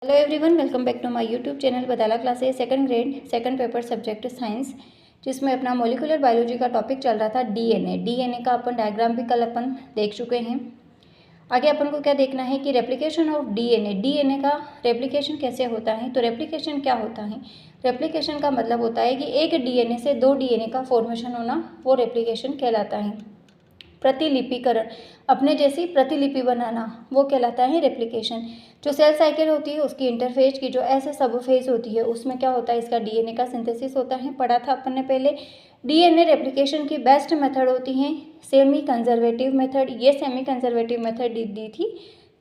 Hello everyone, welcome back to my YouTube channel Badala classes second grade second paper subject science, जिसमें अपना molecular biology का topic चल रहा था डीएनए का अपन डायग्राम भी कल अपन देख चुके हैं। आगे अपन को क्या देखना है कि रेप्लिकेशन ऑफ डीएनए का रेप्लिकेशन कैसे होता है। तो रेप्लिकेशन क्या होता है? रेप्लिकेशन का मतलब होता है कि एक डीएनए से दो डीएनए का फॉर्मेशन होना, वो रेप्लिकेशन कहलाता है। प्रतिलिपिकरण, अपने जैसी प्रतिलिपि बनाना, वो कहलाता है रेप्लिकेशन। जो सेल साइकिल होती है उसकी इंटरफेज की जो ऐसे सब फेज होती है उसमें क्या होता है, इसका डीएनए का सिंथेसिस होता है। पढ़ा था अपन ने पहले। डीएनए रेप्लिकेशन की बेस्ट मेथड होती है सेमी कंजर्वेटिव मेथड। ये सेमी कंजर्वेटिव मेथड दी थी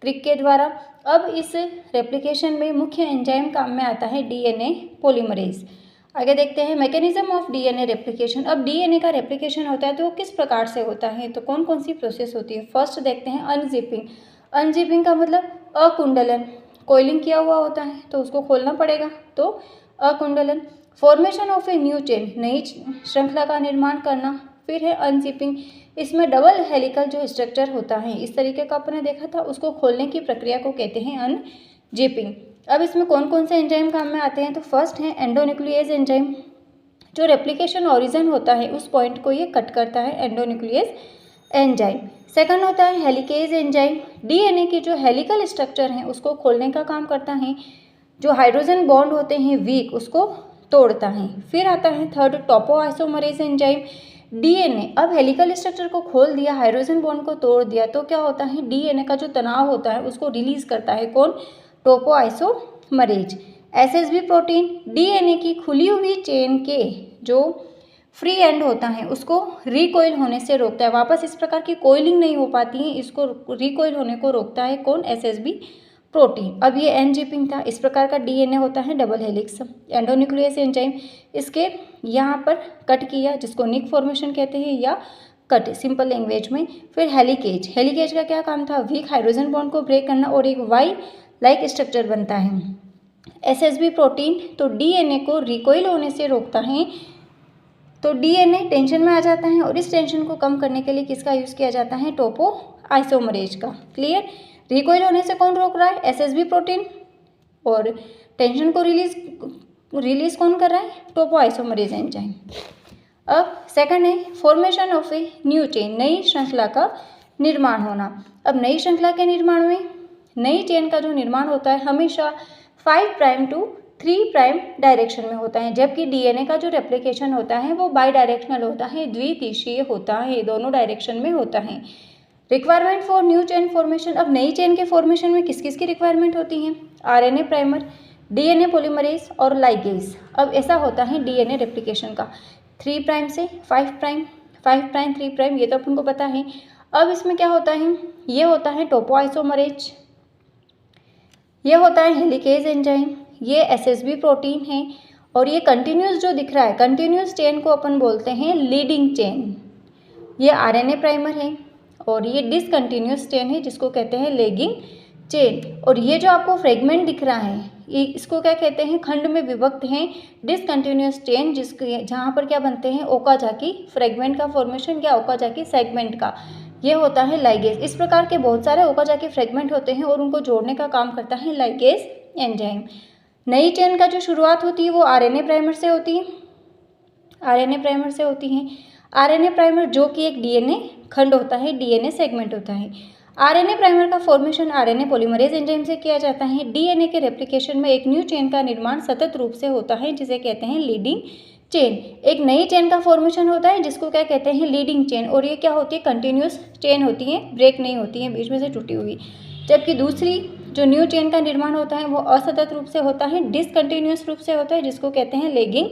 क्रिक के द्वारा। अब इस रेप्लिकेशन में मुख्य एंजाइम काम में आता है डीएनए पॉलीमरेज। आगे देखते हैं मैकेनिज्म ऑफ डीएनए रेप्लिकेशन। अब डीएनए का रेप्लिकेशन होता है तो वो किस प्रकार से होता है, तो कौन कौन सी प्रोसेस होती है। फर्स्ट देखते हैं अनजिपिंग। अनजिपिंग का मतलब अकुंडलन, कोइलिंग किया हुआ होता है तो उसको खोलना पड़ेगा, तो अकुंडलन। Formation of a new chain, नई श्रृंखला का निर्माण करना। फिर है अनजिपिंग, इसमें डबल हेलिकल जो स्ट्रक्चर होता है इस तरीके का अपने देखा था, उसको खोलने की प्रक्रिया को कहते हैं अनजिपिंग। अब इसमें कौन कौन से एंजाइम काम में आते हैं, तो फर्स्ट है एंडोन्यूक्लियस एंजाइम। जो रेप्लिकेशन ओरिजिन होता है उस पॉइंट को ये कट करता है, एंडोन्यूक्लियस एंजाइम। सेकंड होता है हेलिकेज एंजाइम। डीएनए की जो हेलिकल स्ट्रक्चर है उसको खोलने का काम करता है। जो हाइड्रोजन बॉन्ड होते हैं वीक, उसको तोड़ता है। फिर आता है थर्ड टोपोआइसोमरेज एंजाइम। डीएनए अब हेलिकल स्ट्रक्चर को खोल दिया, हाइड्रोजन बॉन्ड को तोड़ दिया, तो क्या होता है डीएनए का जो तनाव होता है उसको रिलीज करता है कौन, टोपोआइसोमरेज। एसएसबी प्रोटीन डीएनए की खुली हुई चेन के जो फ्री एंड होता है उसको रिकॉइल होने से रोकता है। वापस इस प्रकार की कोइलिंग नहीं हो पाती है, इसको रिकॉइल होने को रोकता है कौन, एसएसबी प्रोटीन। अब ये एनजिपिंग था। इस प्रकार का डीएनए होता है डबल हेलिक्स। एंडोन्यूक्लियस एंजाइम, इसके यहाँ पर कट किया जिसको निक फॉर्मेशन कहते हैं या कट सिंपल लैंग्वेज में। फिर हेलिकेज, हेलिकेज का क्या काम था, वीक हाइड्रोजन बॉन्ड को ब्रेक करना और एक वाई लाइक स्ट्रक्चर बनता है। एसएसबी प्रोटीन तो डीएनए को रिकॉइल होने से रोकता है, तो डीएनए टेंशन में आ जाता है और इस टेंशन को कम करने के लिए किसका यूज़ किया जाता है, टोपो आइसोमरेज का। क्लियर। रिकॉइल होने से कौन रोक रहा है, एसएसबी प्रोटीन, और टेंशन को रिलीज कौन कर रहा है, टोपो आइसोमरेज एंजाइम। अब सेकंड है formation of a new chain, नई श्रृंखला का निर्माण होना। अब नई श्रृंखला के निर्माण में नई चेन का जो निर्माण होता है हमेशा 5 प्राइम टू 3 प्राइम डायरेक्शन में होता है, जबकि डीएनए का जो रेप्लिकेशन होता है वो बाई डायरेक्शनल होता है, द्विदिशीय होता है, दोनों डायरेक्शन में होता है। Requirement for new chain formation. अब नई चेन के फॉर्मेशन में किस किस की रिक्वायरमेंट होती है, आरएनए प्राइमर, डीएनए पॉलीमरेज और लाइगेज। अब ऐसा होता है डीएनए रेप्लिकेशन का 3 प्राइम से 5 प्राइम, 5 प्राइम 3 प्राइम, ये तो अपन को पता है। अब इसमें क्या होता है, ये होता है टोपोआइसोमरेज, ये होता है हेलिकेज एंजाइम, ये एसएसबी प्रोटीन है, और ये कंटिन्यूस जो दिख रहा है, कंटिन्यूस चेन को अपन बोलते हैं लीडिंग चेन। ये आरएनए प्राइमर है और ये डिसकंटिन्यूस चेन है जिसको कहते हैं लैगिंग चेन। और ये जो आपको फ्रेगमेंट दिख रहा है ये इसको क्या कहते हैं, खंड में विभक्त हैं डिसकंटिन्यूस चेन, जिसके जहाँ पर क्या बनते हैं, ओकाजाकी फ्रेगमेंट का फॉर्मेशन या ओकाजाकी सेगमेंट का, ये होता है लाइगेज। इस प्रकार के बहुत सारे ओकाजाकी फ्रेगमेंट होते हैं और उनको जोड़ने का काम करता है लाइगेज एंजाइम। नई चेन का जो शुरुआत होती है वो आरएनए प्राइमर से होती है, आरएनए प्राइमर से होती है। आरएनए प्राइमर जो कि एक डीएनए खंड होता है, डीएनए सेगमेंट होता है। आरएनए प्राइमर का फॉर्मेशन आरएनए पॉलीमरेज एंजाइम से किया जाता है। डीएनए के रेप्लिकेशन में एक न्यू चेन का निर्माण सतत रूप से होता है जिसे कहते हैं लीडिंग चेन। एक नई चेन का फॉर्मेशन होता है जिसको क्या कहते हैं, लीडिंग चेन, और ये क्या होती है, कंटिन्यूस चेन होती है, ब्रेक नहीं होती है बीच में से टूटी हुई। जबकि दूसरी जो न्यू चेन का निर्माण होता है वो असतत रूप से होता है, डिसकंटिन्यूस रूप से होता है, जिसको कहते हैं लैगिंग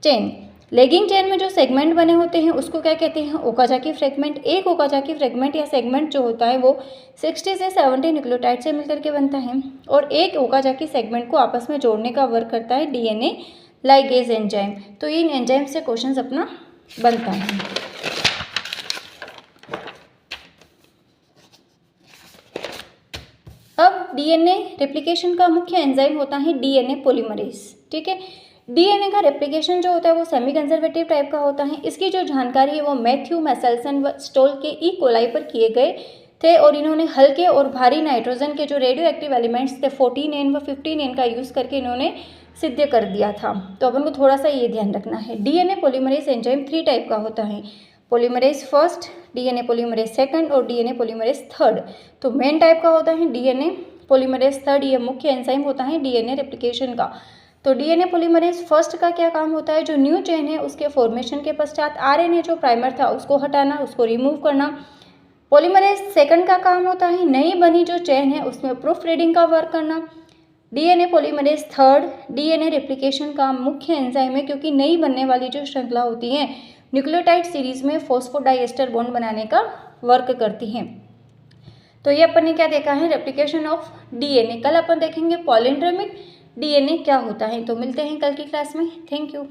चेन। लैगिंग चेन में जो सेगमेंट बने होते हैं उसको क्या कहते हैं, ओकाजाकी फ्रेगमेंट। एक ओकाजाकी फ्रेगमेंट या सेगमेंट जो होता है वो 60 से 70 न्यूक्लियोटाइड से मिलकर के बनता है, और एक ओकाजाकी सेगमेंट को आपस में जोड़ने का वर्क करता है डीएनए लाइगेज एंजाइम। तो इन एंजाइम से क्वेश्चन अपना बनता है। अब डीएनए रेप्लिकेशन का मुख्य एंजाइम होता है डीएनए पॉलीमरेज। ठीक है। डीएनए का रेप्लिकेशन जो होता है वो सेमी कंजर्वेटिव टाइप का होता है। इसकी जो जानकारी है वो मैथ्यू मैसेल्सन व स्टोल के ई कोलाई पर किए गए थे और इन्होंने हल्के और भारी नाइट्रोजन के जो रेडियो एक्टिव एलिमेंट्स थे 14N व 15N का यूज़ करके इन्होंने सिद्ध कर दिया था। तो अपन को थोड़ा सा ये ध्यान रखना है। डीएनए पॉलीमरेज एंजाइम 3 टाइप का होता है, polymerase first, DNA polymerase second और डीएनए पॉलीमरेज थर्ड। तो मेन टाइप का होता है डीएनए पॉलीमरेज थर्ड, ये मुख्य एंजाइम होता है डीएनए रेप्लिकेशन का। तो डीएनए पॉलीमरेज फर्स्ट का क्या काम होता है, जो न्यू चेन है उसके फॉर्मेशन के पश्चात आरएनए जो प्राइमर था उसको हटाना, उसको रिमूव करना। पॉलीमरेज सेकंड का काम होता है नई बनी जो चेन है उसमें प्रूफ रीडिंग का वर्क करना। DNA polymerase third DNA replication का मुख्य एंजाइम है, क्योंकि नई बनने वाली जो श्रृंखला होती है न्यूक्लियोटाइड सीरीज में फॉस्फोडाइएस्टर बॉन्ड बनाने का वर्क करती हैं। तो ये अपन ने क्या देखा है, रेप्लिकेशन ऑफ डीएनए। कल अपन देखेंगे पॉलिंड्रोमिक डीएनए क्या होता है। तो मिलते हैं कल की क्लास में। Thank you.